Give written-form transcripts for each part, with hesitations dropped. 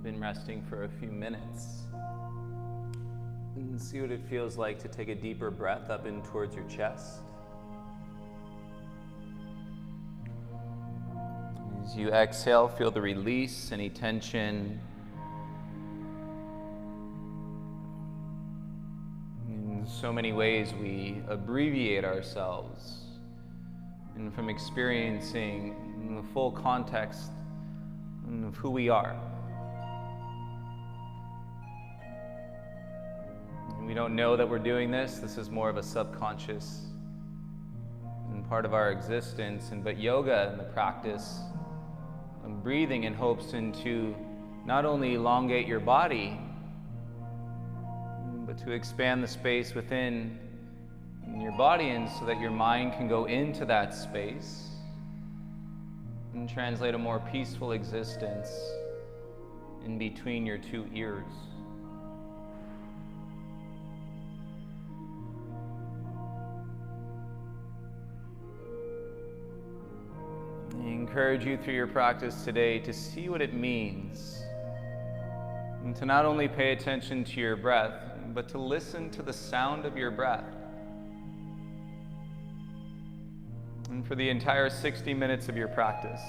you've been resting for a few minutes, and see what it feels like to take a deeper breath up in towards your chest. As you exhale, feel the release, any tension. In so many ways we abbreviate ourselves, and from experiencing the full context of who we are. And we don't know that we're doing this. This is more of a subconscious and part of our existence. But yoga and the practice of breathing in hopes to not only elongate your body, but to expand the space within your body, and so that your mind can go into that space and translate a more peaceful existence in between your two ears. I encourage you through your practice today to see what it means, and to not only pay attention to your breath, but to listen to the sound of your breath. And for the entire 60 minutes of your practice.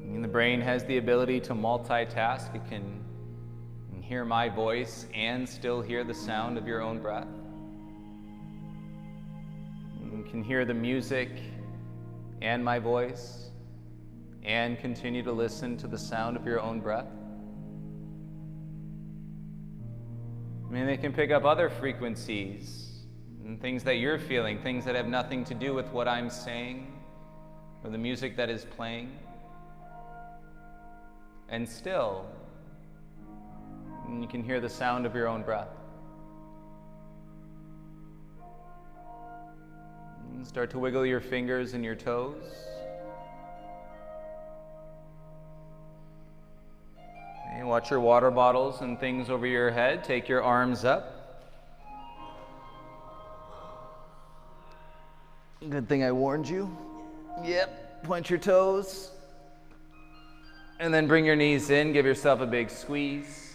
And the brain has the ability to multitask. It can hear my voice and still hear the sound of your own breath. You can hear the music and my voice and continue to listen to the sound of your own breath. I mean, they can pick up other frequencies and things that you're feeling, things that have nothing to do with what I'm saying or the music that is playing. And still, you can hear the sound of your own breath. And start to wiggle your fingers and your toes. And watch your water bottles and things over your head. Take your arms up. Good thing I warned you. Yep, point your toes. And then bring your knees in, give yourself a big squeeze.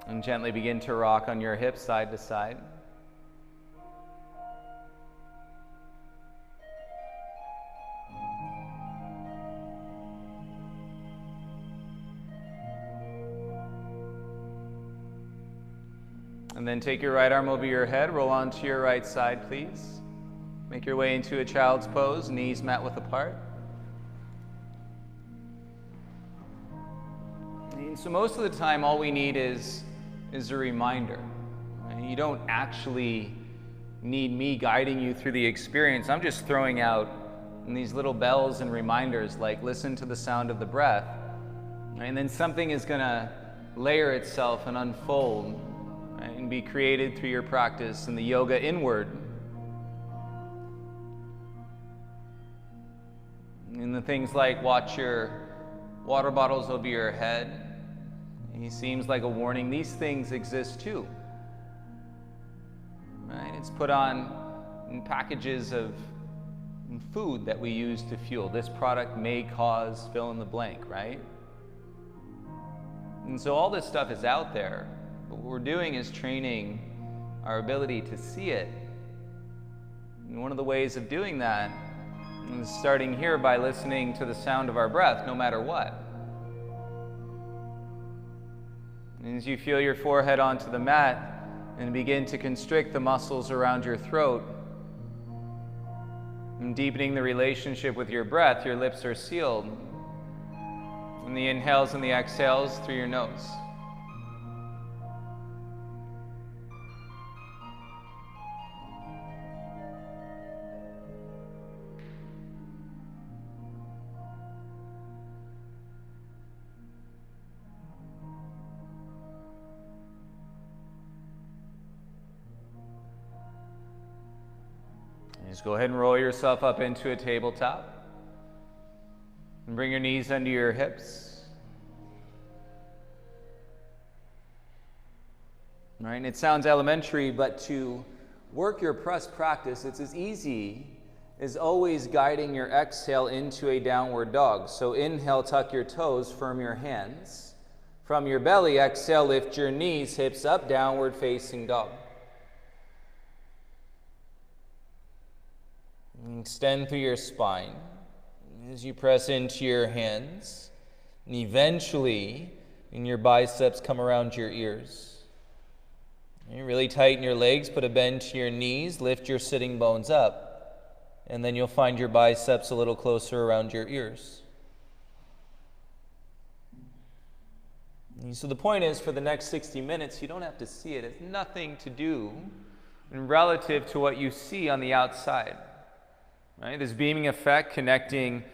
And gently begin to rock on your hips side to side. And then take your right arm over your head, roll onto your right side, please. Make your way into a child's pose, knees mat width apart. And so most of the time, all we need is a reminder. You don't actually need me guiding you through the experience. I'm just throwing out these little bells and reminders, like listen to the sound of the breath. And then something is going to layer itself and unfold and be created through your practice in the yoga inward. And the things like watch your water bottles over your head. He seems like a warning. These things exist too. Right? It's put on packages of food that we use to fuel. This product may cause fill in the blank, right? And so all this stuff is out there. But what we're doing is training our ability to see it. And one of the ways of doing that is starting here by listening to the sound of our breath, no matter what. And as you feel your forehead onto the mat and begin to constrict the muscles around your throat, and deepening the relationship with your breath, your lips are sealed. And the inhales and the exhales through your nose. Just go ahead and roll yourself up into a tabletop. And bring your knees under your hips. right? And it sounds elementary, but to work your press practice, it's as easy as always guiding your exhale into a downward dog. So inhale, tuck your toes, firm your hands. From your belly, exhale, lift your knees, hips up, downward facing dog. And extend through your spine as you press into your hands. And eventually, in your biceps, come around your ears. You really tighten your legs, put a bend to your knees, lift your sitting bones up, and then you'll find your biceps a little closer around your ears. And so the point is, for the next 60 minutes, you don't have to see it. It has nothing to do relative to what you see on the outside. Right? This beaming effect connecting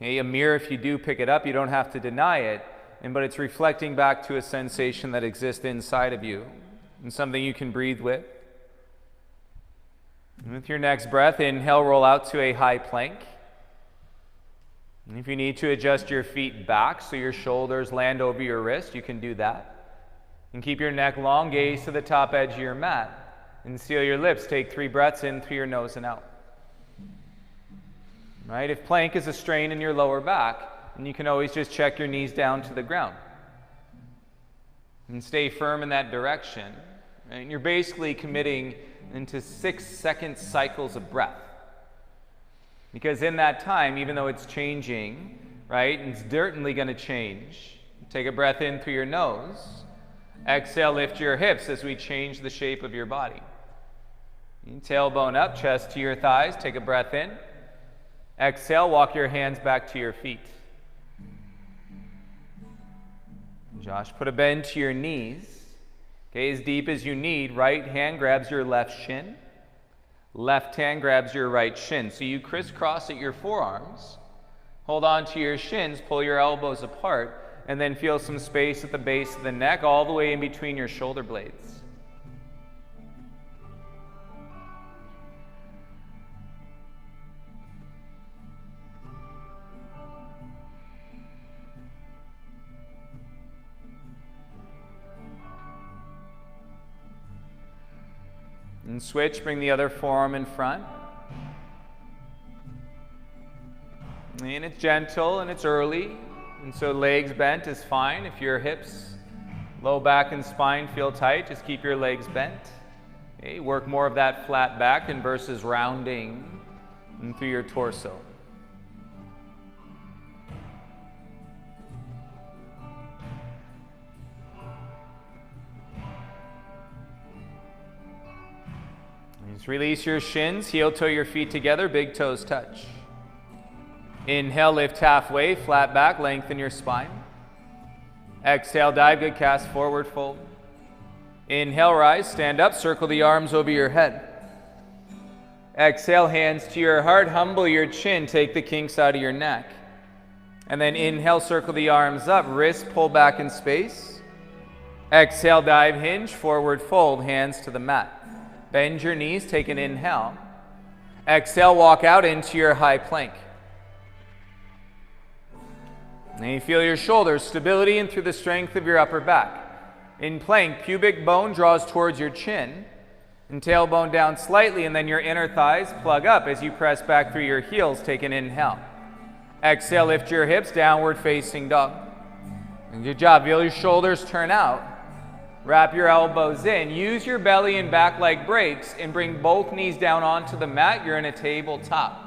a mirror, if you do pick it up, you don't have to deny it, but it's reflecting back to a sensation that exists inside of you and something you can breathe with. And with your next breath, inhale, roll out to a high plank. And if you need to adjust your feet back so your shoulders land over your wrist, you can do that. And keep your neck long, gaze to the top edge of your mat, and seal your lips. Take 3 breaths in through your nose and out. Right? If plank is a strain in your lower back, then you can always just check your knees down to the ground. And stay firm in that direction. And you're basically committing into 6-second cycles of breath. Because in that time, even though it's changing, right, it's certainly going to change. Take a breath in through your nose. Exhale, lift your hips as we change the shape of your body. Tailbone up, chest to your thighs. Take a breath in. Exhale, walk your hands back to your feet. Josh, put a bend to your knees. Okay, as deep as you need. Right hand grabs your left shin. Left hand grabs your right shin. So you crisscross at your forearms. Hold on to your shins, pull your elbows apart, and then feel some space at the base of the neck, all the way in between your shoulder blades. And switch, bring the other forearm in front. And it's gentle and it's early, and so legs bent is fine. If your hips, low back and spine feel tight, just keep your legs bent. Okay, work more of that flat back and versus rounding through your torso. Just release your shins, heel toe your feet together, big toes touch. Inhale, lift halfway, flat back, lengthen your spine. Exhale, dive, good cast, forward fold. Inhale, rise, stand up, circle the arms over your head. Exhale, hands to your heart, humble your chin, take the kinks out of your neck. And then inhale, circle the arms up, wrists pull back in space. Exhale, dive, hinge, forward fold, hands to the mat. Bend your knees, take an inhale. Exhale, walk out into your high plank. And you feel your shoulders, stability in through the strength of your upper back. In plank, pubic bone draws towards your chin, and tailbone down slightly, and then your inner thighs plug up as you press back through your heels, take an inhale. Exhale, lift your hips, downward facing dog. And good job, feel your shoulders turn out. Wrap your elbows in. Use your belly and back like brakes and bring both knees down onto the mat. You're in a tabletop.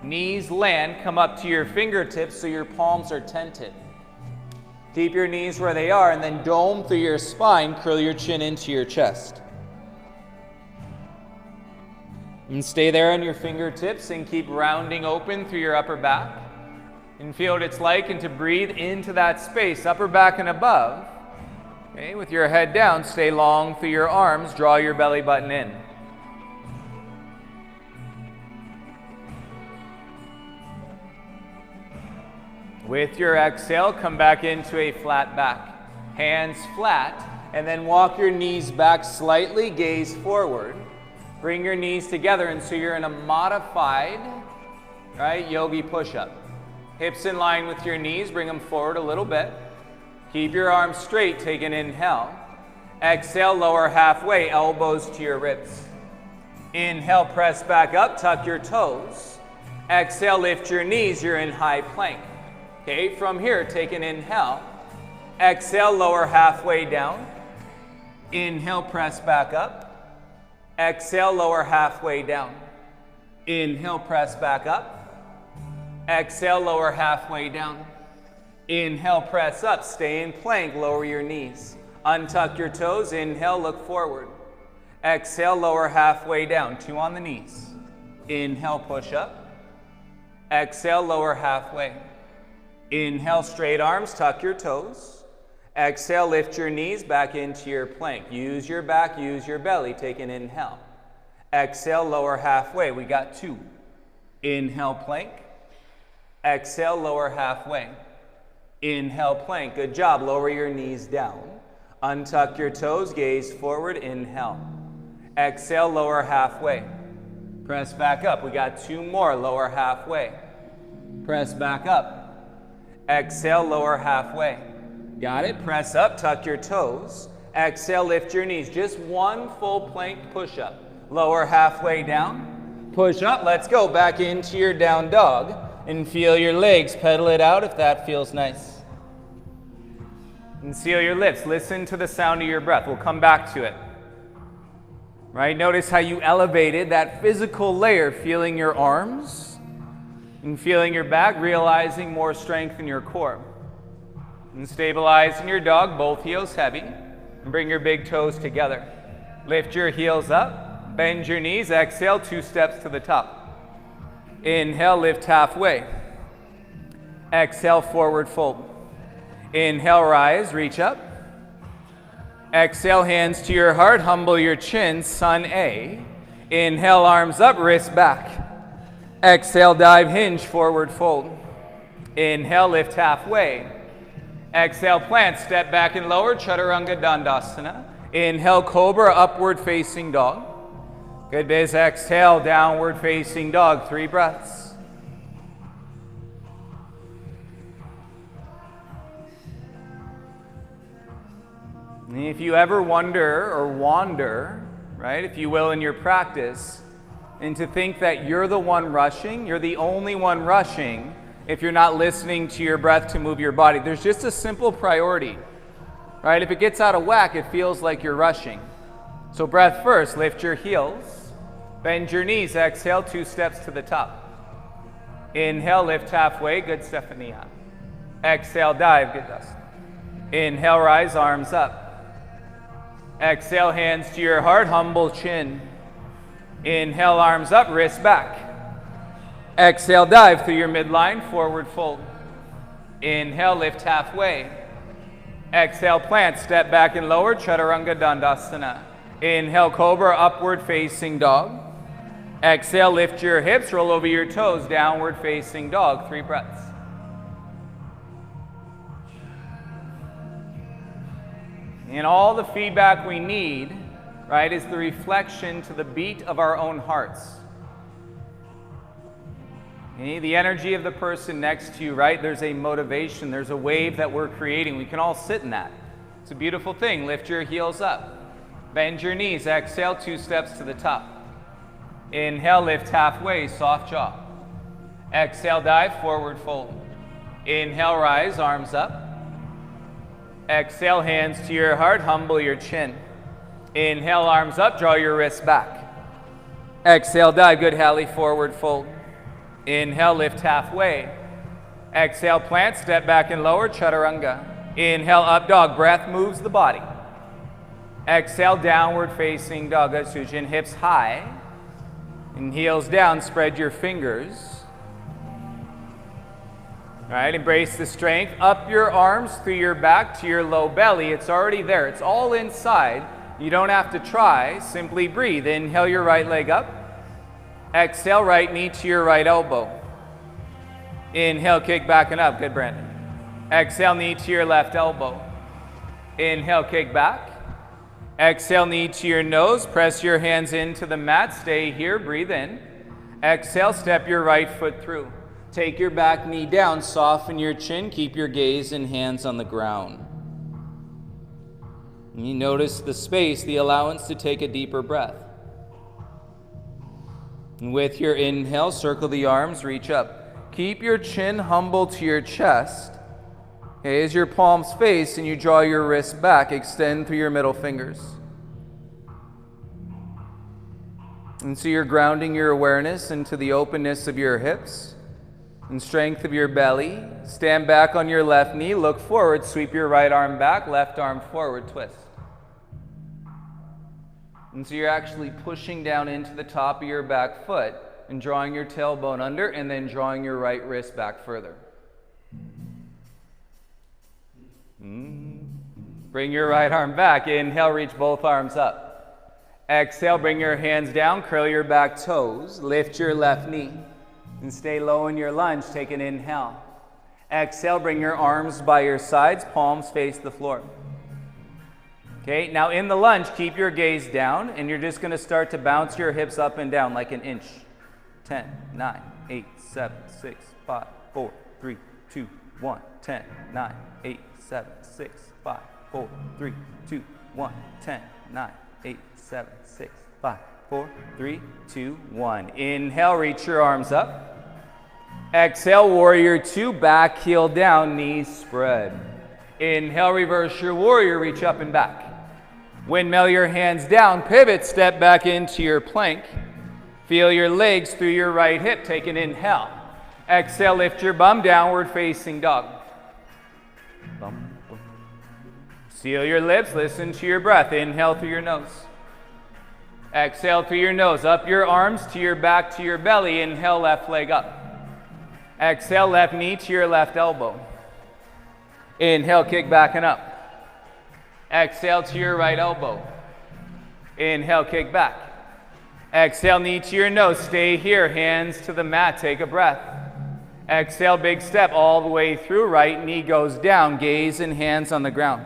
Knees land, come up to your fingertips so your palms are tented. Keep your knees where they are and then dome through your spine, curl your chin into your chest. And stay there on your fingertips and keep rounding open through your upper back. And feel what it's like and to breathe into that space, upper back and above. Okay, with your head down, stay long through your arms, draw your belly button in. With your exhale, come back into a flat back. Hands flat, and then walk your knees back slightly, gaze forward. Bring your knees together, and so you're in a modified, yogi push-up. Hips in line with your knees, bring them forward a little bit. Keep your arms straight, take an inhale. Exhale, lower halfway, elbows to your ribs. Inhale, press back up, tuck your toes. Exhale, lift your knees, you're in high plank. Okay, from here, take an inhale. Exhale, lower halfway down. Inhale, press back up. Exhale, lower halfway down. Inhale, press back up. Exhale, lower halfway down. Inhale, press up, stay in plank, lower your knees. Untuck your toes, inhale, look forward. Exhale, lower halfway down, 2 on the knees. Inhale, push up. Exhale, lower halfway. Inhale, straight arms, tuck your toes. Exhale, lift your knees back into your plank. Use your back, use your belly, take an inhale. Exhale, lower halfway, we got 2. Inhale, plank. Exhale, lower halfway. Inhale, plank, good job, lower your knees down. Untuck your toes, gaze forward, inhale. Exhale, lower halfway. Press back up, we got 2 more, lower halfway. Press back up. Exhale, lower halfway. Got it, press up, tuck your toes. Exhale, lift your knees, just 1 full plank push-up. Lower halfway down, push up, let's go, back into your down dog. And feel your legs, pedal it out if that feels nice. And seal your lips, listen to the sound of your breath. We'll come back to it. Right, notice how you elevated that physical layer, feeling your arms and feeling your back, realizing more strength in your core. And stabilizing your dog, both heels heavy, and bring your big toes together. Lift your heels up, bend your knees, exhale, 2 steps to the top. Inhale, lift halfway. Exhale, forward fold. Inhale, rise, reach up. Exhale, hands to your heart, humble your chin, sun A. Inhale, arms up, wrists back. Exhale, dive, hinge, forward fold. Inhale, lift halfway. Exhale, plant, step back and lower, Chaturanga Dandasana. Inhale, cobra, upward facing dog. Good biz, exhale, downward facing dog, 3 breaths. And if you ever wonder or wander, right, if you will, in your practice, and to think that you're the one rushing, you're the only one rushing, if you're not listening to your breath to move your body, there's just a simple priority, right? If it gets out of whack, it feels like you're rushing. So breath first, lift your heels, bend your knees, exhale, 2 steps to the top. Inhale, lift halfway, good Stephania. Exhale, dive, good dust. Inhale, rise, arms up. Exhale, hands to your heart, humble chin. Inhale, arms up, wrists back. Exhale, dive through your midline, forward fold. Inhale, lift halfway. Exhale, plant, step back and lower, Chaturanga Dandasana. Inhale, cobra, upward facing dog. Exhale, lift your hips, roll over your toes, downward facing dog, 3 breaths. And all the feedback we need, right, is the reflection to the beat of our own hearts. Okay, the energy of the person next to you, right? There's a motivation, there's a wave that we're creating. We can all sit in that. It's a beautiful thing. Lift your heels up. Bend your knees. Exhale, 2 steps to the top. Inhale, lift halfway, soft jaw. Exhale, dive, forward fold. Inhale, rise, arms up. Exhale, hands to your heart, humble your chin. Inhale, arms up, draw your wrists back. Exhale, dive, good Hallie, forward fold. Inhale, lift halfway. Exhale, plant, step back and lower, Chaturanga. Inhale, up dog, breath moves the body. Exhale, downward facing dog, good Sujin, hips high. And heels down, spread your fingers. All right, embrace the strength. Up your arms through your back to your low belly. It's already there. It's all inside. You don't have to try. Simply breathe. Inhale your right leg up. Exhale, right knee to your right elbow. Inhale, kick back and up. Good, Brandon. Exhale, knee to your left elbow. Inhale, kick back. Exhale, knee to your nose. Press your hands into the mat. Stay here. Breathe in. Exhale, step your right foot through. Take your back knee down, soften your chin, keep your gaze and hands on the ground. And you notice the space, the allowance to take a deeper breath. And with your inhale, circle the arms, reach up. Keep your chin humble to your chest. Okay, as your palms face and you draw your wrists back, extend through your middle fingers. And so you're grounding your awareness into the openness of your hips and strength of your belly. Stand back on your left knee, look forward, sweep your right arm back, left arm forward, twist. And so you're actually pushing down into the top of your back foot and drawing your tailbone under and then drawing your right wrist back further. Bring your right arm back. Inhale, reach both arms up. Exhale, bring your hands down, curl your back toes, lift your left knee, and stay low in your lunge. Take an inhale. Exhale, bring your arms by your sides, palms face the floor. Okay, now in the lunge, keep your gaze down, and you're just going to start to bounce your hips up and down like an inch. 10, 9, 8, 7, 6, 5, 4, 3, 2, 1. 10, 9, 8, 7, 6, 5, 4, 3, 2, 1. 10, 9, 8, 7, 6, 5, 4, 3, 2, 1. Inhale, reach your arms up. Exhale, warrior two, back heel down, knees spread. Inhale, reverse your warrior, reach up and back. Windmill your hands down, pivot, step back into your plank. Feel your legs through your right hip. Take an inhale. Exhale, lift your bum, downward facing dog. Seal your lips, listen to your breath. Inhale through your nose. Exhale through your nose. Up your arms to your back to your belly. Inhale, left leg up. Exhale, left knee to your left elbow. Inhale, kick back and up. Exhale to your right elbow. Inhale, kick back. Exhale, knee to your nose. Stay here, hands to the mat. Take a breath. Exhale, big step all the way through. Right knee goes down. Gaze and hands on the ground.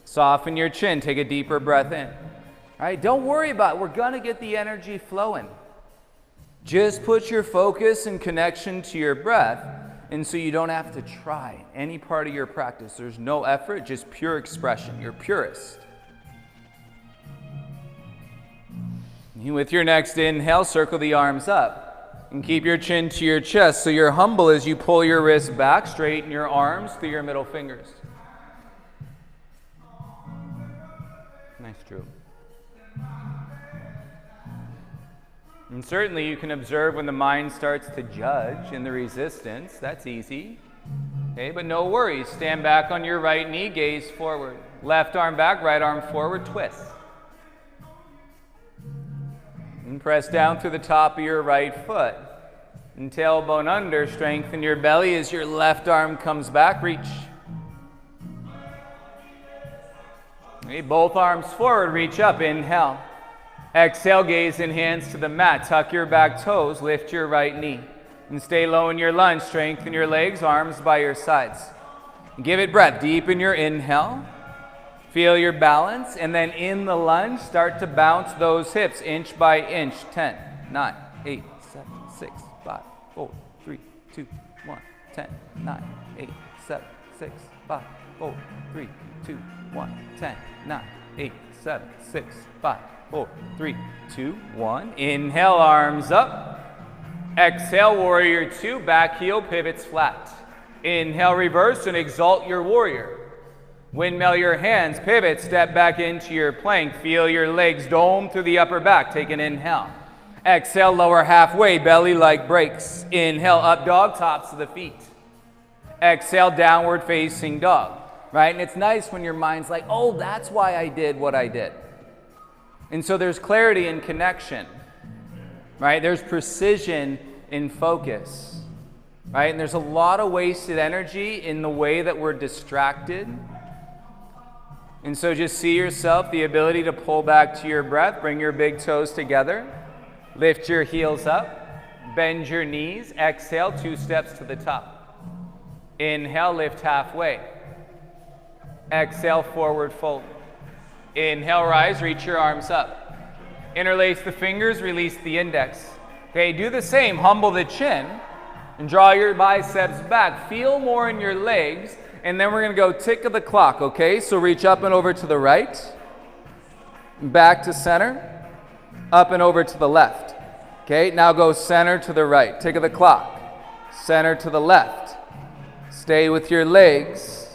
Soften your chin. Take a deeper breath in. All right, don't worry about it. We're going to get the energy flowing. Just put your focus and connection to your breath, and so you don't have to try any part of your practice. There's no effort, just pure expression. You're purest. With your next inhale, circle the arms up and keep your chin to your chest so you're humble as you pull your wrists back, straighten your arms through your middle fingers. Nice, Drew. And certainly you can observe when the mind starts to judge in the resistance. That's easy. Okay, but no worries. Stand back on your right knee, gaze forward. Left arm back, right arm forward, twist. And press down through the top of your right foot. And tailbone under, strengthen your belly as your left arm comes back, reach. Okay, both arms forward, reach up, inhale. Exhale, gaze and hands to the mat. Tuck your back toes, lift your right knee. And stay low in your lunge. Strengthen your legs, arms by your sides. Give it breath. Deepen your inhale. Feel your balance. And then in the lunge, start to bounce those hips inch by inch. 10, 9, 8, 7, 6, 5, 4, 3, 2, 1. 10, 9, 8, 7, 6, 5, 4, 3, 2, 1. 10, 9, 8, 7, 6, 5, 4, 3, 2, 1. Inhale, arms up. Exhale, warrior two, back heel pivots flat. Inhale, reverse and exalt your warrior. Windmill your hands, pivot, step back into your plank. Feel your legs dome through the upper back. Take an inhale. Exhale, lower halfway, belly like breaks. Inhale, up dog, tops of the feet. Exhale, downward facing dog. Right? And it's nice when your mind's like, oh, that's why I did what I did. And so there's clarity and connection, right? There's precision in focus, right? And there's a lot of wasted energy in the way that we're distracted. And so just see yourself, the ability to pull back to your breath, bring your big toes together, lift your heels up, bend your knees, exhale, 2 steps to the top. Inhale, lift halfway. Exhale, forward fold. Inhale, rise, reach your arms up. Interlace the fingers, release the index. Okay, do the same. Humble the chin and draw your biceps back. Feel more in your legs and then we're going to go tick of the clock, okay? So reach up and over to the right, back to center, up and over to the left. Okay, now go center to the right, tick of the clock, center to the left. Stay with your legs.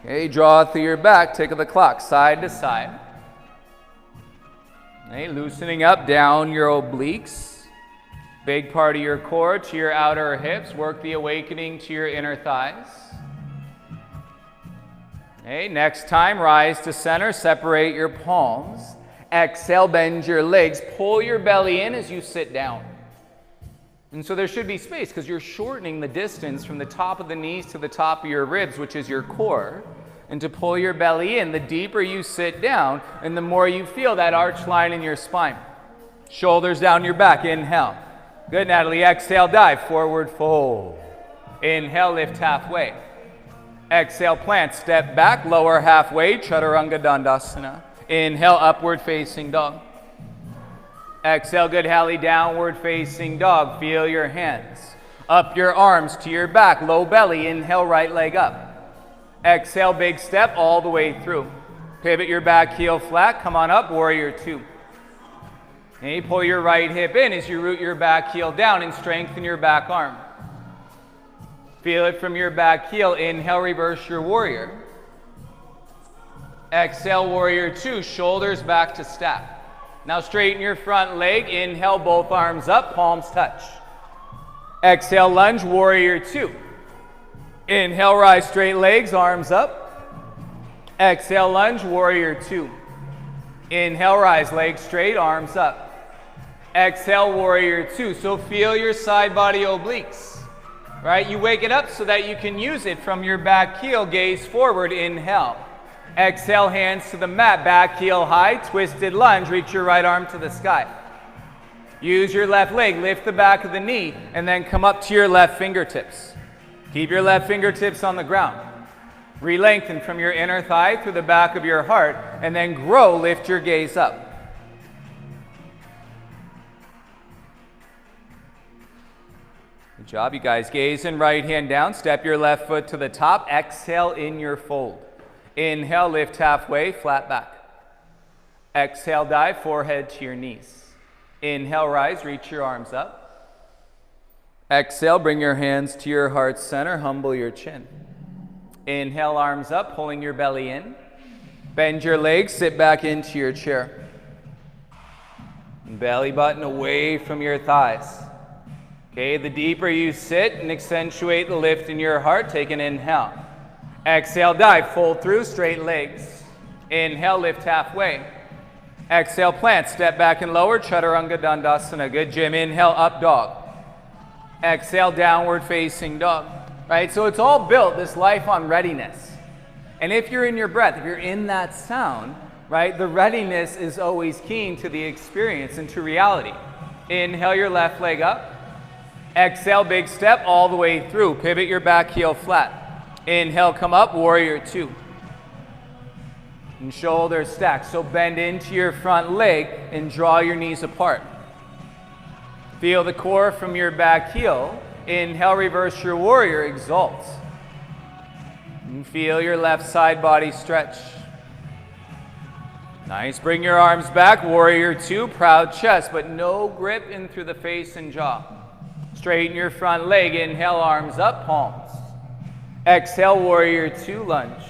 Okay, draw through your back, tick of the clock, side to side. Okay, loosening up down your obliques. Big part of your core to your outer hips. Work the awakening to your inner thighs. Okay, next time, rise to center, separate your palms. Exhale, bend your legs, pull your belly in as you sit down. And so there should be space because you're shortening the distance from the top of the knees to the top of your ribs, which is your core. And to pull your belly in, the deeper you sit down and the more you feel that arch line in your spine. Shoulders down your back, inhale. Good, Natalie. Exhale, dive, forward fold. Inhale, lift halfway. Exhale, plant, step back, lower halfway, Chaturanga Dandasana. Inhale, upward facing dog. Exhale, good, Hallie, downward facing dog. Feel your hands. Up your arms to your back, low belly. Inhale, right leg up. Exhale, big step all the way through. Pivot your back heel flat. Come on up, warrior two. And you pull your right hip in as you root your back heel down and strengthen your back arm. Feel it from your back heel. Inhale, reverse your warrior. Exhale, warrior two, shoulders back to stack. Now straighten your front leg. Inhale, both arms up, palms touch. Exhale, lunge, warrior two. Inhale, rise, straight legs, arms up. Exhale, lunge, warrior two. Inhale, rise, legs straight, arms up. Exhale, warrior two. So feel your side body obliques, right? You wake it up so that you can use it from your back heel, gaze forward, inhale. Exhale, hands to the mat, back heel high, twisted lunge, reach your right arm to the sky. Use your left leg, lift the back of the knee, and then come up to your left fingertips. Keep your left fingertips on the ground. Re-lengthen from your inner thigh through the back of your heart, and then grow, lift your gaze up. Good job, you guys. Gaze and right hand down, step your left foot to the top, exhale in your fold. Inhale, lift halfway, flat back. Exhale, dive, forehead to your knees. Inhale, rise, reach your arms up. Exhale, bring your hands to your heart center, humble your chin. Inhale, arms up, pulling your belly in. Bend your legs, sit back into your chair. Belly button away from your thighs. Okay, the deeper you sit and accentuate the lift in your heart, take an inhale. Exhale, dive, fold through, straight legs. Inhale, lift halfway. Exhale, plant, step back and lower, Chaturanga Dandasana. Good, Jim. Inhale, up dog. Exhale, downward facing dog. Right, so it's all built, this life, on readiness. And if you're in your breath, if you're in that sound, right, the readiness is always keen to the experience and to reality. Inhale your left leg up. Exhale, big step all the way through. Pivot your back heel flat. Inhale, come up, warrior two. And shoulders stack. So bend into your front leg and draw your knees apart. Feel the core from your back heel. Inhale, reverse your warrior, exalt. And feel your left side body stretch. Nice, bring your arms back, warrior two, proud chest, but no grip in through the face and jaw. Straighten your front leg, inhale, arms up, palms. Exhale, warrior two, lunge.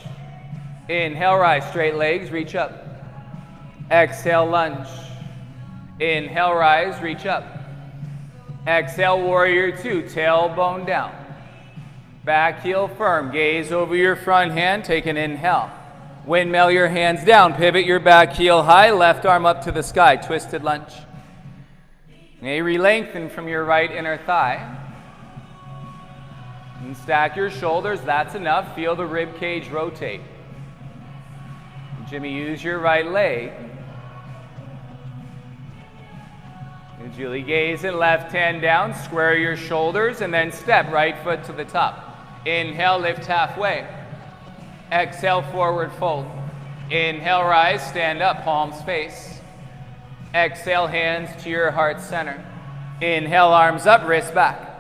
Inhale, rise, straight legs, reach up. Exhale, lunge. Inhale, rise, reach up. Exhale, warrior two, tailbone down. Back heel firm, gaze over your front hand, take an inhale. Windmill your hands down, pivot your back heel high, left arm up to the sky, twisted lunge. Okay, re-lengthen from your right inner thigh. And stack your shoulders, that's enough. Feel the rib cage rotate. Jimmy, use your right leg. And Julie, gaze and left hand down, square your shoulders, and then step right foot to the top. Inhale, lift halfway. Exhale, forward fold. Inhale, rise, stand up, palms face. Exhale, hands to your heart center. Inhale, arms up, wrists back.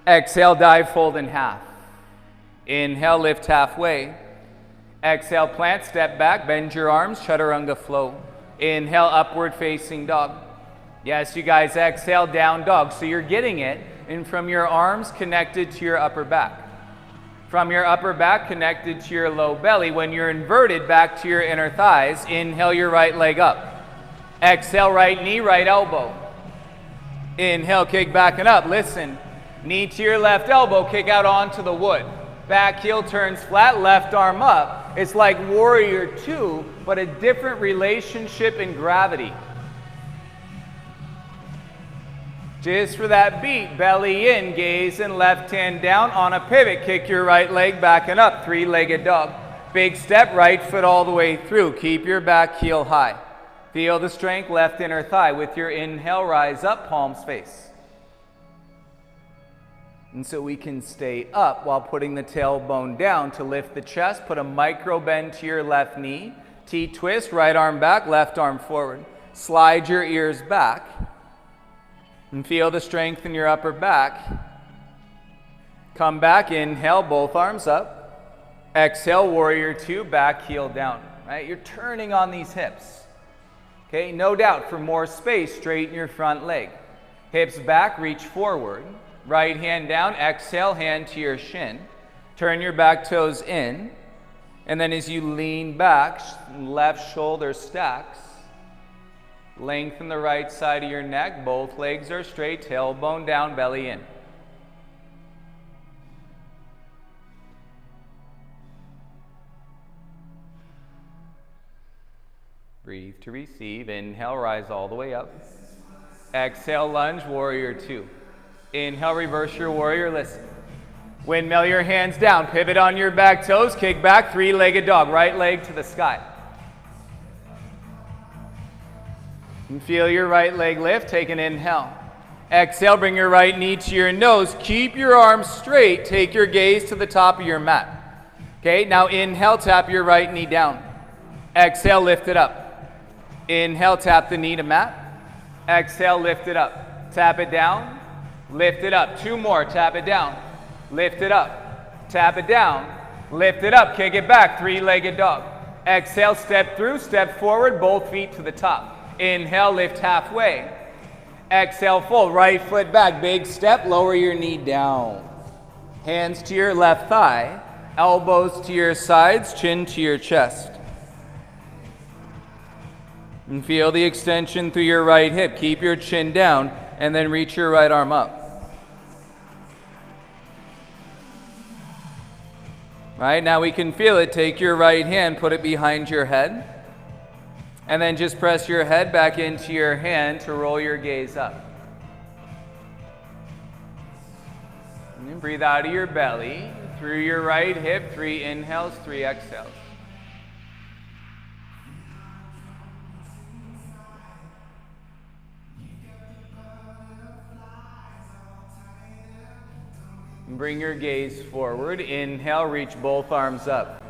Exhale, dive, fold in half. Inhale, lift halfway. Exhale, plant, step back, bend your arms, chaturanga flow. Inhale, upward facing dog. Yes, you guys, exhale, down dog. So you're getting it, and from your arms connected to your upper back. From your upper back connected to your low belly. When you're inverted, back to your inner thighs. Inhale your right leg up. Exhale, right knee, right elbow. Inhale, kick back and up. Listen, knee to your left elbow, kick out onto the wood. Back heel turns flat, left arm up. It's like warrior two, but a different relationship in gravity. Just for that beat, belly in, gaze and left hand down. On a pivot, kick your right leg back and up, three-legged dog. Big step, right foot all the way through. Keep your back heel high. Feel the strength, left inner thigh. With your inhale, rise up, palms face. And so we can stay up while putting the tailbone down to lift the chest. Put a micro bend to your left knee. T-twist, right arm back, left arm forward. Slide your ears back. And feel the strength in your upper back. Come back, inhale, both arms up. Exhale, warrior two, back heel down. Right? You're turning on these hips. Okay, no doubt, for more space, straighten your front leg. Hips back, reach forward. Right hand down, exhale, hand to your shin. Turn your back toes in. And then as you lean back, left shoulder stacks. Lengthen the right side of your neck. Both legs are straight, tailbone down, belly in. Breathe to receive. Inhale, rise all the way up. Exhale, lunge, warrior two. Inhale, reverse your warrior, listen. Windmill your hands down, pivot on your back toes, kick back, three-legged dog, right leg to the sky. And feel your right leg lift, take an inhale. Exhale, bring your right knee to your nose, keep your arms straight, take your gaze to the top of your mat. Okay, now inhale, tap your right knee down. Exhale, lift it up. Inhale, tap the knee to mat. Exhale, lift it up. Tap it down, lift it up. Two more, tap it down, lift it up. Tap it down, lift it up, kick it back, three-legged dog. Exhale, step through, step forward, both feet to the top. Inhale, lift halfway. Exhale, fold, right foot back, big step, lower your knee down. Hands to your left thigh, elbows to your sides, chin to your chest. And feel the extension through your right hip. Keep your chin down and then reach your right arm up. Right, now we can feel it. Take your right hand, put it behind your head. And then just press your head back into your hand to roll your gaze up. And then breathe out of your belly, through your right hip, 3 inhales, 3 exhales. And bring your gaze forward. Inhale, reach both arms up.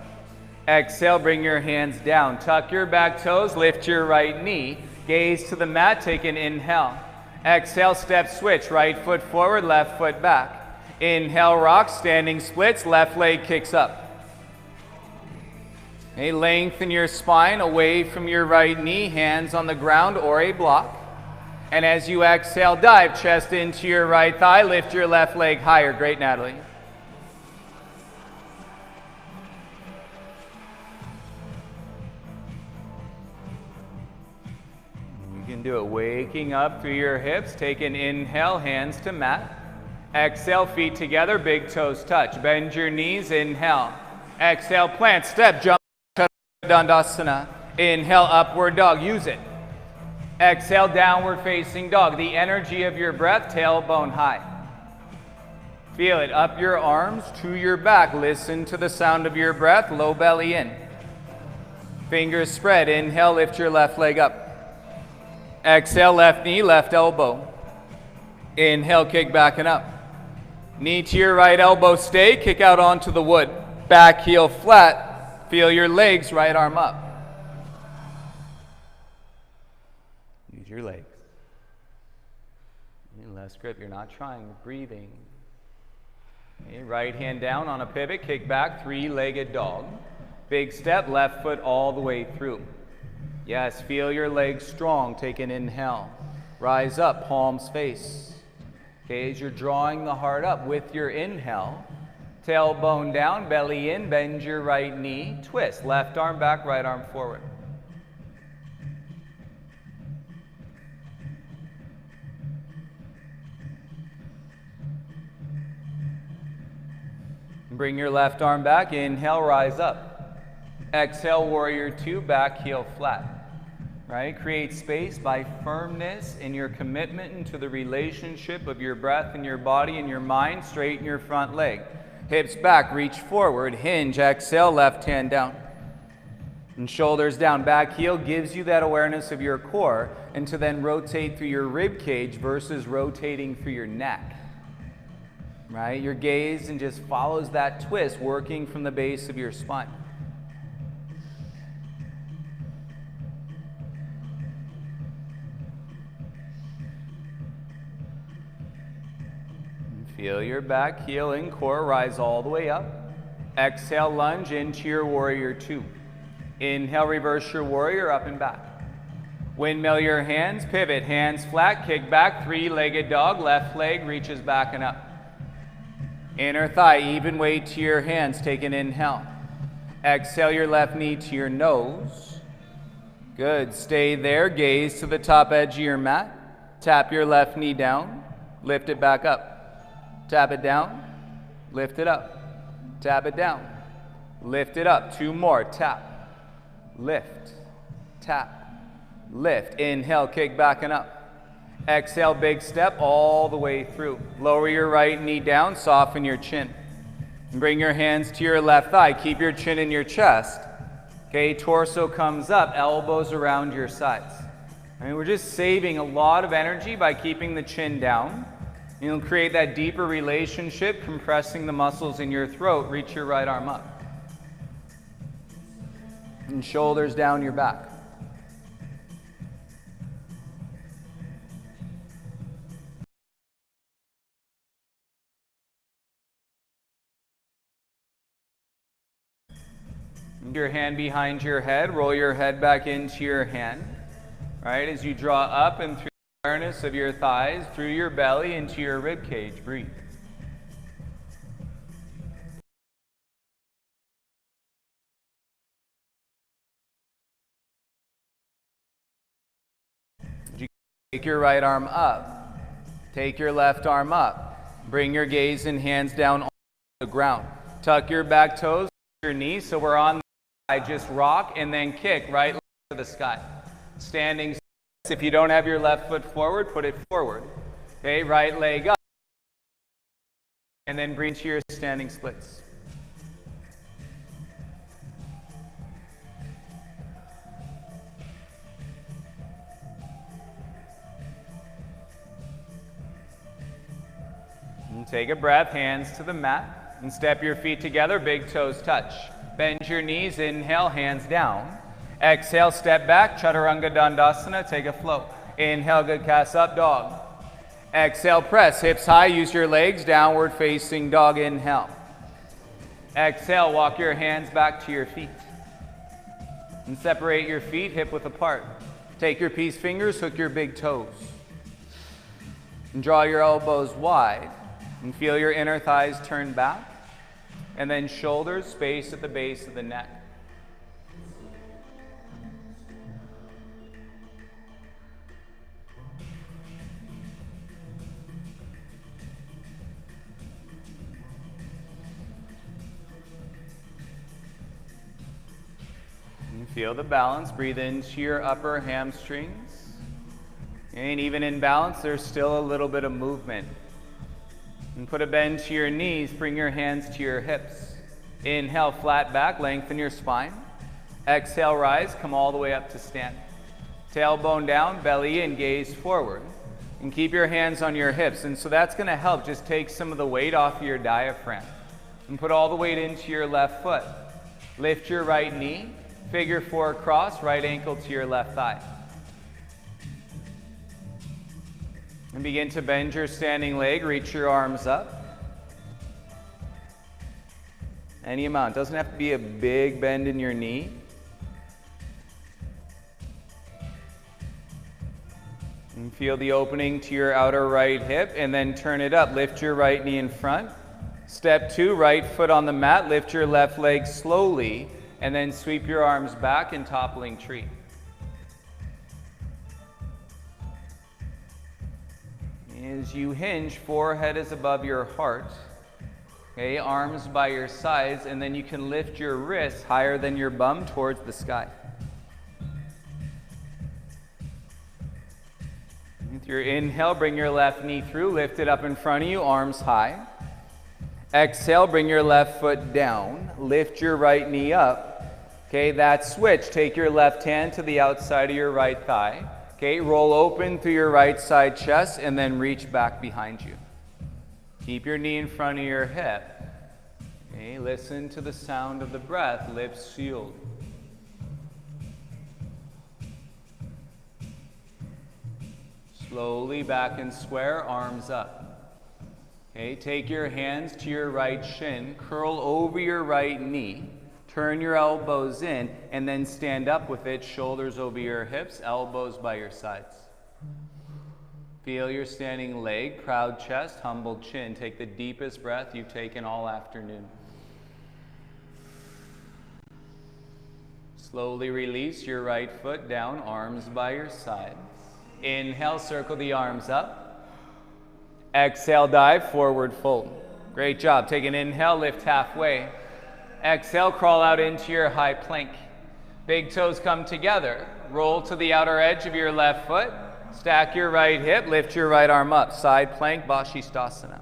Exhale, bring your hands down. Tuck your back toes, lift your right knee. Gaze to the mat, take an inhale. Exhale, step switch, right foot forward, left foot back. Inhale, rock, standing splits, left leg kicks up. Okay, lengthen your spine away from your right knee, hands on the ground or a block. And as you exhale, dive, chest into your right thigh, lift your left leg higher. Great, Natalie. Do it, waking up through your hips. Take an inhale, hands to mat. Exhale, feet together, big toes touch. Bend your knees, inhale. Exhale, plant, step, jump, Dandasana. Inhale, upward dog, use it. Exhale, downward facing dog. The energy of your breath, tailbone high. Feel it, up your arms to your back. Listen to the sound of your breath, low belly in. Fingers spread, inhale, lift your left leg up. Exhale, left knee, left elbow. Inhale, kick back and up. Knee to your right elbow, stay, kick out onto the wood. Back heel flat, feel your legs, right arm up. Use your legs. Less grip, you're not trying, you're breathing. Okay, right hand down on a pivot, kick back, three-legged dog. Big step, left foot all the way through. Yes, feel your legs strong. Take an inhale. Rise up, palms face. Okay, as you're drawing the heart up with your inhale, tailbone down, belly in, bend your right knee, twist. Left arm back, right arm forward. Bring your left arm back, inhale, rise up. Exhale, warrior two, back heel flat. Right? Create space by firmness in your commitment into the relationship of your breath and your body and your mind. Straighten your front leg. Hips back, reach forward, hinge, exhale, left hand down. And shoulders down. Back heel gives you that awareness of your core, and to then rotate through your rib cage versus rotating through your neck. Right? Your gaze and just follows that twist, working from the base of your spine. Feel your back heel and core rise all the way up. Exhale, lunge into your warrior two. Inhale, reverse your warrior up and back. Windmill your hands, pivot, hands flat, kick back, three-legged dog, left leg reaches back and up. Inner thigh, even weight to your hands, take an inhale. Exhale your left knee to your nose. Good, stay there, gaze to the top edge of your mat. Tap your left knee down, lift it back up. Tap it down, lift it up. Tap it down, lift it up. Two more, tap, lift, tap, lift. Inhale, kick back and up. Exhale, big step all the way through. Lower your right knee down, soften your chin. And bring your hands to your left thigh. Keep your chin in your chest. Okay, torso comes up, elbows around your sides. I mean, we're just saving a lot of energy by keeping the chin down. You'll create that deeper relationship, compressing the muscles in your throat. Reach your right arm up. And shoulders down your back. Your hand behind your head, roll your head back into your hand. Right, as you draw up and through the awareness of your thighs, through your belly, into your rib cage, breathe. You take your right arm up, take your left arm up, bring your gaze and hands down on the ground. Tuck your back toes, your knees, so we're on. Just rock and then kick right leg to the sky. Standing. If you don't have your left foot forward, put it forward. Okay, right leg up. And then breathe to your standing splits. And take a breath, hands to the mat, and step your feet together, big toes touch. Bend your knees, inhale, hands down. Exhale, step back, Chaturanga Dandasana, take a flow. Inhale, good cast up dog. Exhale, press, hips high, use your legs, downward facing dog, inhale. Exhale, walk your hands back to your feet. And separate your feet hip width apart. Take your peace fingers, hook your big toes. And draw your elbows wide. And feel your inner thighs turn back. And then shoulders space at the base of the neck. And feel the balance. Breathe into your upper hamstrings. And even in balance, there's still a little bit of movement. And put a bend to your knees, bring your hands to your hips. Inhale, flat back, lengthen your spine. Exhale, rise, come all the way up to stand. Tailbone down, belly in, gaze forward. And keep your hands on your hips. And so that's going to help just take some of the weight off of your diaphragm. And put all the weight into your left foot. Lift your right knee, figure four cross, right ankle to your left thigh. And begin to bend your standing leg, reach your arms up. Any amount. Doesn't have to be a big bend in your knee. And feel the opening to your outer right hip, and then turn it up. Lift your right knee in front. Step 2, right foot on the mat. Lift your left leg slowly, and then sweep your arms back in toppling tree. As you hinge, forehead is above your heart. Okay, arms by your sides, and then you can lift your wrists higher than your bum towards the sky. With your inhale, bring your left knee through, lift it up in front of you, arms high. Exhale, bring your left foot down, lift your right knee up. Okay, that switch. Take your left hand to the outside of your right thigh. Okay, roll open through your right side chest and then reach back behind you. Keep your knee in front of your hip. Okay, listen to the sound of the breath, lips sealed. Slowly back and square, arms up. Okay, take your hands to your right shin, curl over your right knee, turn your elbows in, and then stand up with it, shoulders over your hips, elbows by your sides. Feel your standing leg, proud chest, humbled chin. Take the deepest breath you've taken all afternoon. Slowly release your right foot down, arms by your sides. Inhale, circle the arms up. Exhale, dive, forward fold. Great job. Take an inhale, lift halfway. Exhale, crawl out into your high plank. Big toes come together. Roll to the outer edge of your left foot. Stack your right hip, lift your right arm up. Side plank, Vashisthasana.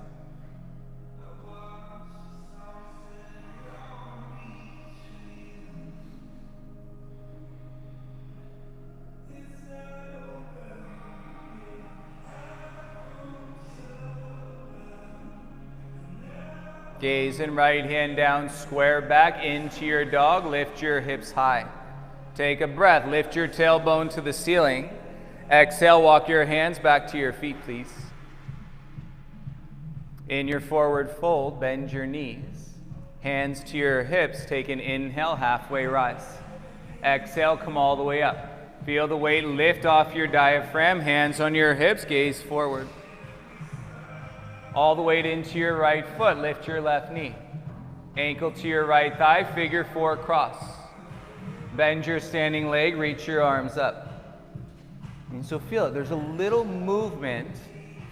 Gaze and right hand down, square back into your dog, lift your hips high. Take a breath, lift your tailbone to the ceiling. Exhale, walk your hands back to your feet, please. In your forward fold, bend your knees. Hands to your hips, take an inhale, halfway rise. Exhale, come all the way up. Feel the weight lift off your diaphragm, hands on your hips, gaze forward. All the weight into your right foot, lift your left knee. Ankle to your right thigh, figure 4 cross. Bend your standing leg, reach your arms up. And so feel it, there's a little movement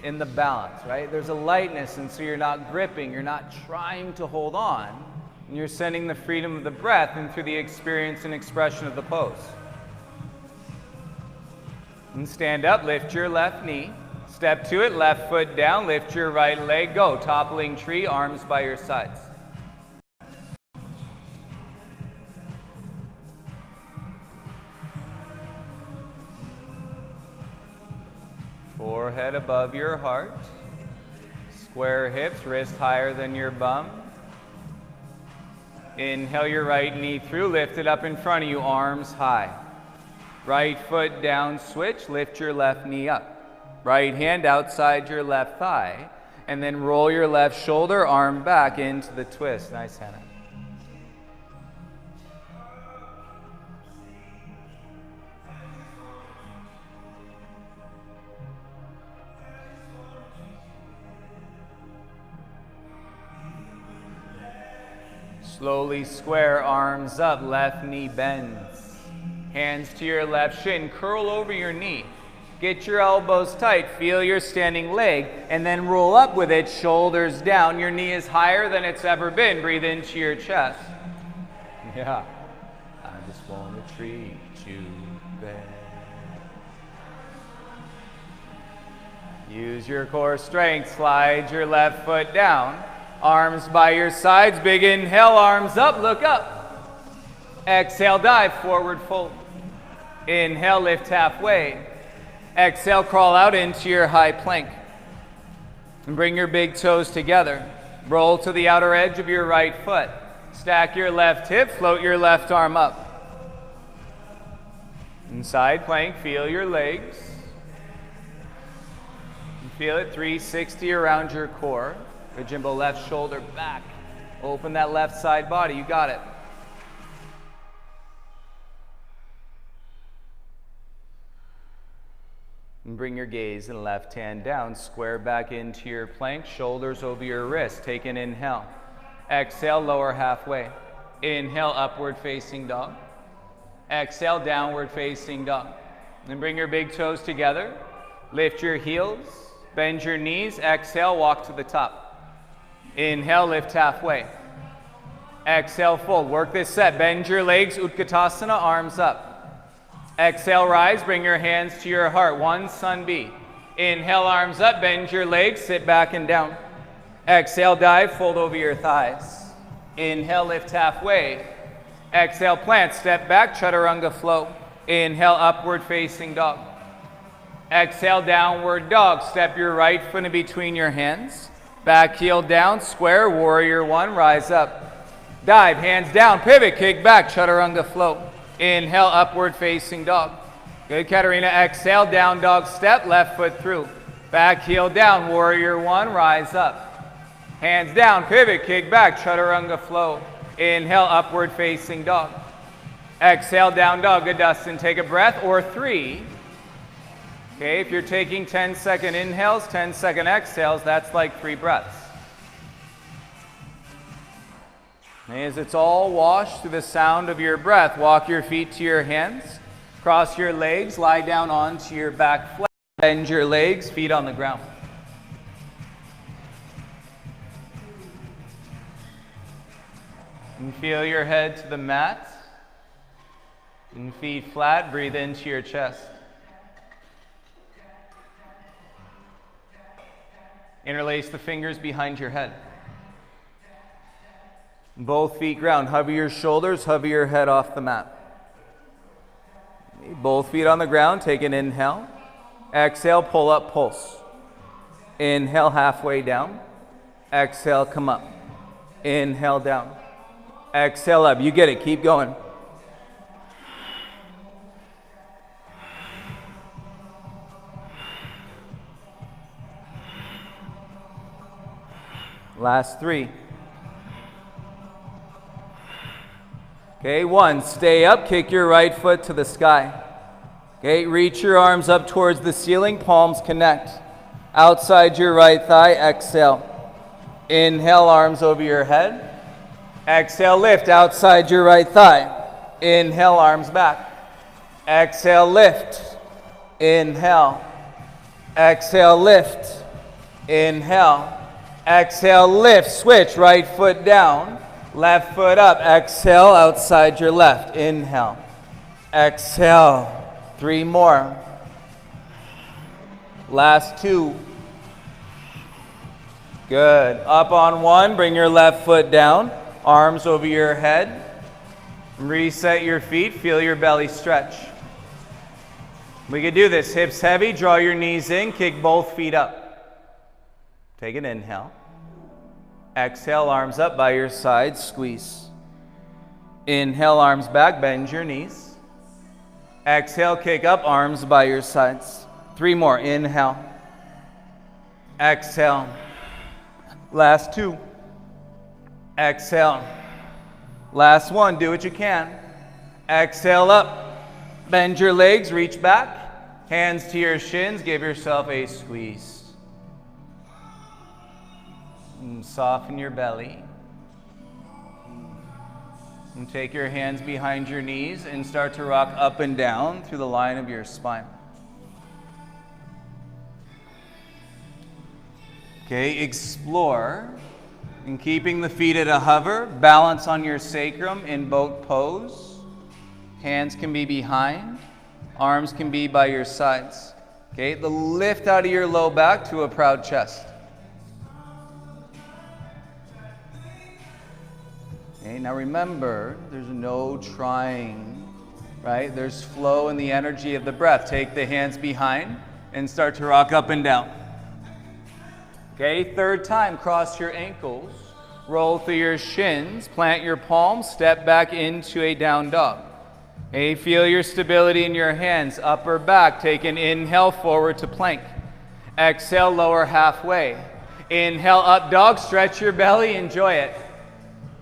in the balance, right? There's a lightness, and so you're not gripping, you're not trying to hold on, and you're sending the freedom of the breath in through the experience and expression of the pose. And stand up, lift your left knee. Step to it, left foot down, lift your right leg, go. Toppling tree, arms by your sides. Forehead above your heart. Square hips, wrist higher than your bum. Inhale your right knee through, lift it up in front of you, arms high. Right foot down, switch, lift your left knee up. Right hand outside your left thigh, and then roll your left shoulder, arm back into the twist. Nice, Hannah. Slowly square, arms up, left knee bends. Hands to your left shin, curl over your knee. Get your elbows tight, feel your standing leg, and then roll up with it, shoulders down. Your knee is higher than it's ever been. Breathe into your chest. Yeah. I just want to treat you bad. Use your core strength. Slide your left foot down. Arms by your sides. Big inhale, arms up, look up. Exhale, dive, forward fold. Inhale, lift halfway. Exhale, crawl out into your high plank. And bring your big toes together. Roll to the outer edge of your right foot. Stack your left hip, float your left arm up. In side plank, feel your legs. Feel it 360 around your core. Jimbo, left shoulder back. Open that left side body. You got it. And bring your gaze and left hand down. Square back into your plank. Shoulders over your wrist. Take an inhale. Exhale, lower halfway. Inhale, upward facing dog. Exhale, downward facing dog. Then bring your big toes together. Lift your heels. Bend your knees. Exhale, walk to the top. Inhale, lift halfway. Exhale, fold. Work this set. Bend your legs, Utkatasana, arms up. Exhale, rise. Bring your hands to your heart. One, sun B. Inhale, arms up. Bend your legs. Sit back and down. Exhale, dive. Fold over your thighs. Inhale, lift halfway. Exhale, plant. Step back. Chaturanga flow. Inhale, upward facing dog. Exhale, downward dog. Step your right foot in between your hands. Back heel down, square, warrior one, rise up. Dive, hands down, pivot, kick back, chaturanga flow. Inhale, upward facing dog. Good, Katarina. Exhale, down dog step, left foot through. Back heel down, warrior one, rise up. Hands down, pivot, kick back, chaturanga flow. Inhale, upward facing dog. Exhale, down dog. Good, Dustin. Take a breath or 3. Okay, if you're taking 10-second inhales, 10-second exhales, that's like 3 breaths. As it's all washed through the sound of your breath, walk your feet to your hands, cross your legs, lie down onto your back flat, bend your legs, feet on the ground. And feel your head to the mat, and feet flat, breathe into your chest. Interlace the fingers behind your head. Both feet ground. Hover your shoulders, hover your head off the mat. Both feet on the ground. Take an inhale. Exhale, pull up, pulse. Inhale, halfway down. Exhale, come up. Inhale, down. Exhale, up. You get it. Keep going. Last 3. Okay, 1. Stay up. Kick your right foot to the sky. Okay, reach your arms up towards the ceiling. Palms connect. Outside your right thigh. Exhale. Inhale, arms over your head. Exhale, lift outside your right thigh. Inhale, arms back. Exhale, lift. Inhale. Exhale, lift. Inhale. Exhale, lift, switch, right foot down, left foot up. Exhale, outside your left. Inhale. Exhale. 3 more. Last 2. Good. Up on 1, bring your left foot down, arms over your head. Reset your feet, feel your belly stretch. We can do this. Hips heavy, draw your knees in, kick both feet up. Take an inhale. Exhale, arms up by your sides, squeeze. Inhale, arms back, bend your knees. Exhale, kick up, arms by your sides. 3 more. Inhale. Exhale. Last 2. Exhale. Last 1. Do what you can. Exhale up. Bend your legs, reach back. Hands to your shins, give yourself a squeeze. And soften your belly. And take your hands behind your knees and start to rock up and down through the line of your spine. Okay, explore. And keeping the feet at a hover, balance on your sacrum in boat pose. Hands can be behind, arms can be by your sides. Okay, the lift out of your low back to a proud chest. Okay, now remember, there's no trying, right? There's flow in the energy of the breath. Take the hands behind and start to rock up and down. Okay, 3rd time, cross your ankles, roll through your shins, plant your palms, step back into a down dog. Okay, feel your stability in your hands, upper back. Take an inhale, forward to plank. Exhale, lower halfway. Inhale, up dog, stretch your belly, enjoy it.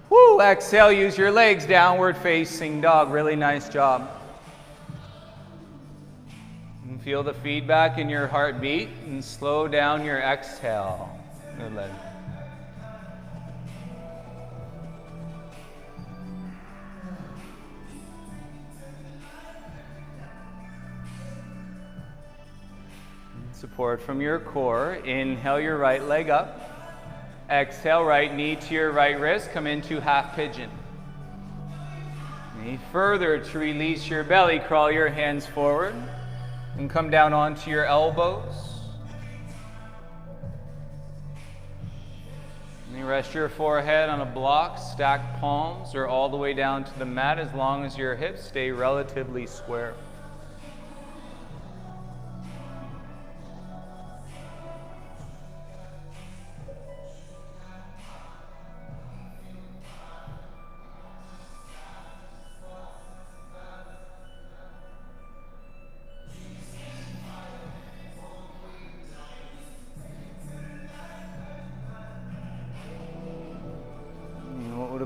Woo, exhale, use your legs, downward facing dog. Really nice job. And feel the feedback in your heartbeat and slow down your exhale. Good leg. Support from your core. Inhale your right leg up. Exhale, right knee to your right wrist. Come into half pigeon. And further to release your belly, crawl your hands forward and come down onto your elbows. And you rest your forehead on a block, stack palms, or all the way down to the mat as long as your hips stay relatively square.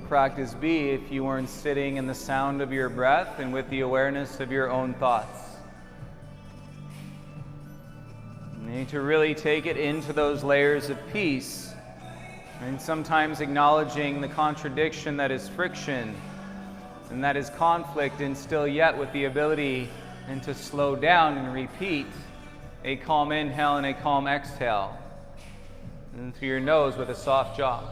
Practice be if you weren't sitting in the sound of your breath and with the awareness of your own thoughts. You need to really take it into those layers of peace, and sometimes acknowledging the contradiction that is friction and that is conflict, and still yet with the ability and to slow down and repeat a calm inhale and a calm exhale, and through your nose with a soft jaw.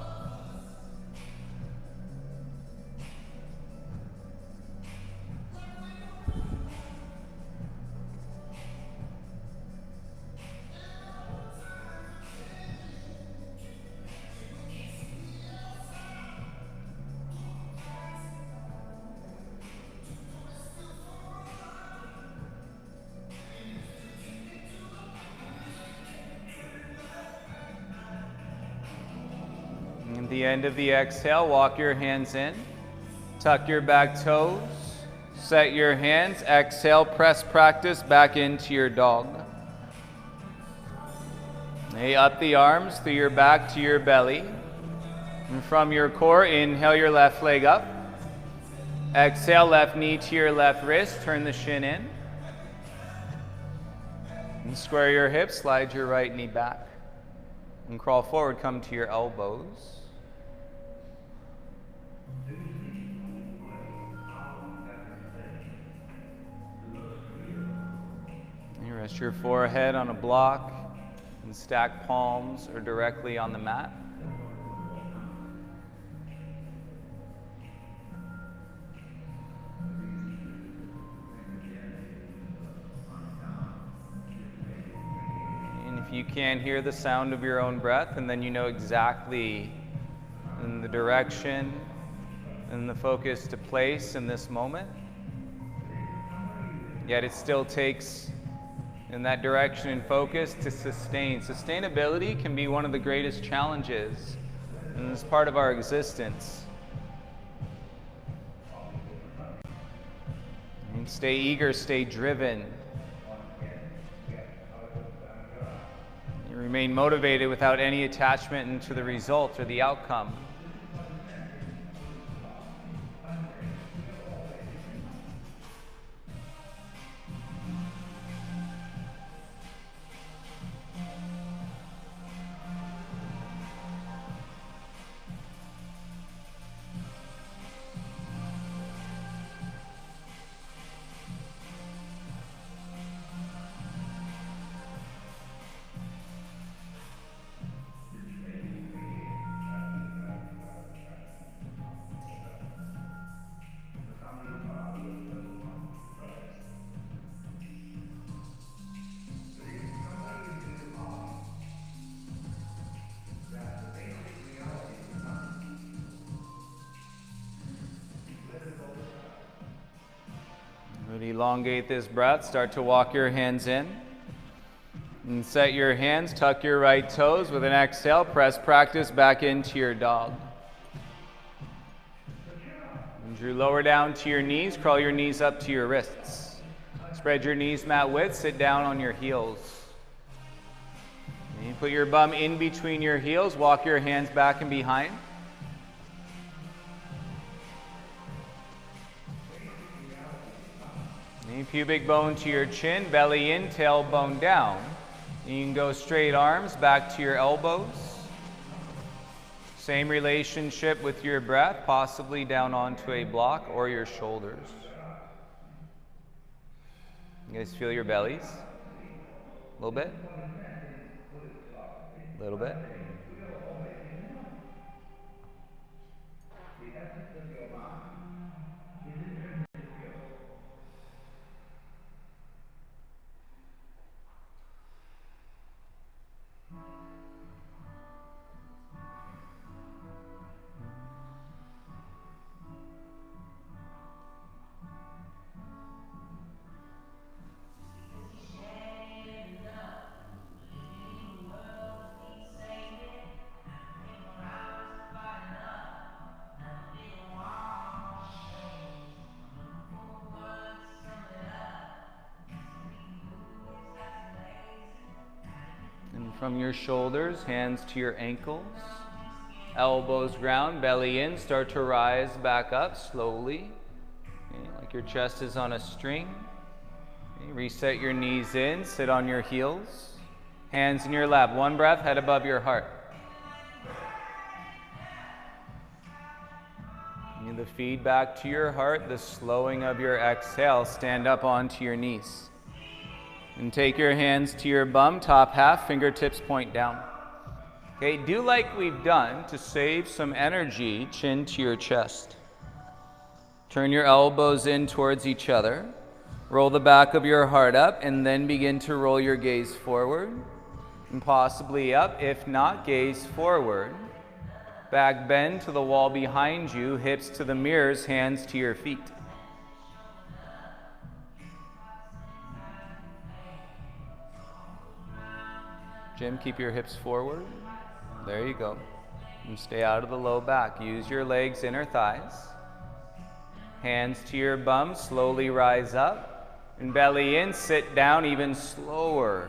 At the end of the exhale, walk your hands in, tuck your back toes, set your hands, exhale, press practice back into your dog. Up the arms through your back to your belly. And from your core, inhale your left leg up. Exhale, left knee to your left wrist, turn the shin in. And square your hips, slide your right knee back. And crawl forward, come to your elbows. You rest your forehead on a block and stack palms or directly on the mat. And if you can hear the sound of your own breath, and then you know exactly in the direction and the focus to place in this moment, yet it still takes in that direction and focus to sustain. Sustainability can be one of the greatest challenges, and it's part of our existence. And stay eager, stay driven. You remain motivated without any attachment into the result or the outcome. Elongate this breath. Start to walk your hands in. And set your hands, tuck your right toes. With an exhale, press practice back into your dog. And you lower down to your knees, crawl your knees up to your wrists. Spread your knees mat width, sit down on your heels. And you put your bum in between your heels, walk your hands back and behind. Knee, pubic bone to your chin, belly in, tailbone down. You can go straight arms back to your elbows. Same relationship with your breath, possibly down onto a block or your shoulders. You guys feel your bellies? A little bit? A little bit? From your shoulders, hands to your ankles, elbows ground, belly in, start to rise back up slowly, okay, like your chest is on a string. Okay, reset your knees in, sit on your heels, hands in your lap, one breath, head above your heart. The feedback to your heart, the slowing of your exhale, stand up onto your knees. And take your hands to your bum, top half, fingertips point down. Okay, do like we've done to save some energy, chin to your chest. Turn your elbows in towards each other. Roll the back of your heart up and then begin to roll your gaze forward and possibly up. If not, gaze forward. Back bend to the wall behind you, hips to the mirrors, hands to your feet. Jim, keep your hips forward. There you go. And stay out of the low back. Use your legs, inner thighs. Hands to your bum, slowly rise up. And belly in, sit down even slower.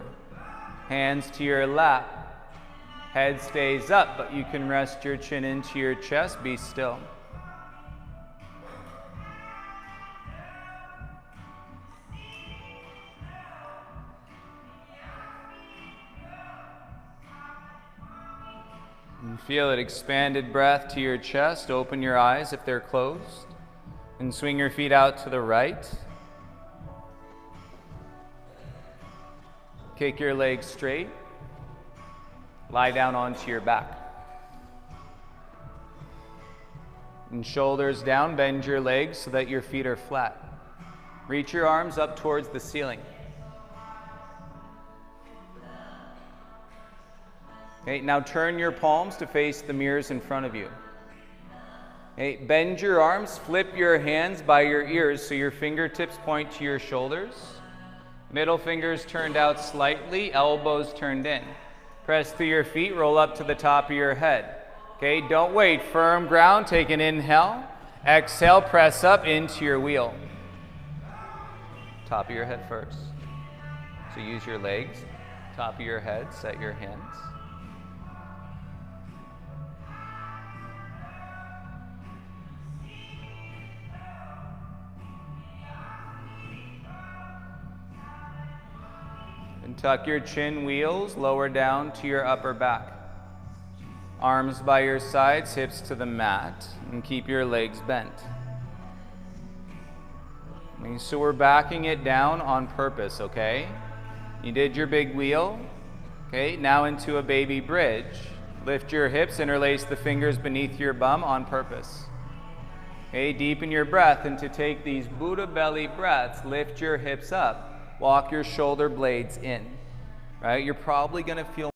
Hands to your lap. Head stays up, but you can rest your chin into your chest. Be still. And feel it, expanded breath to your chest. Open your eyes if they're closed. And swing your feet out to the right. Kick your legs straight. Lie down onto your back. And shoulders down, bend your legs so that your feet are flat. Reach your arms up towards the ceiling. Okay, now turn your palms to face the mirrors in front of you. Okay, bend your arms, flip your hands by your ears so your fingertips point to your shoulders. Middle fingers turned out slightly, elbows turned in. Press through your feet, roll up to the top of your head. Okay, don't wait, firm ground, take an inhale. Exhale, press up into your wheel. Top of your head first. So use your legs, top of your head, set your hands. And tuck your chin wheels, lower down to your upper back. Arms by your sides, hips to the mat, and keep your legs bent. Okay, so we're backing it down on purpose, okay? You did your big wheel. Okay, now into a baby bridge. Lift your hips, interlace the fingers beneath your bum on purpose. Okay, deepen your breath, and to take these Buddha belly breaths, lift your hips up. Walk your shoulder blades in, right? You're probably going to feel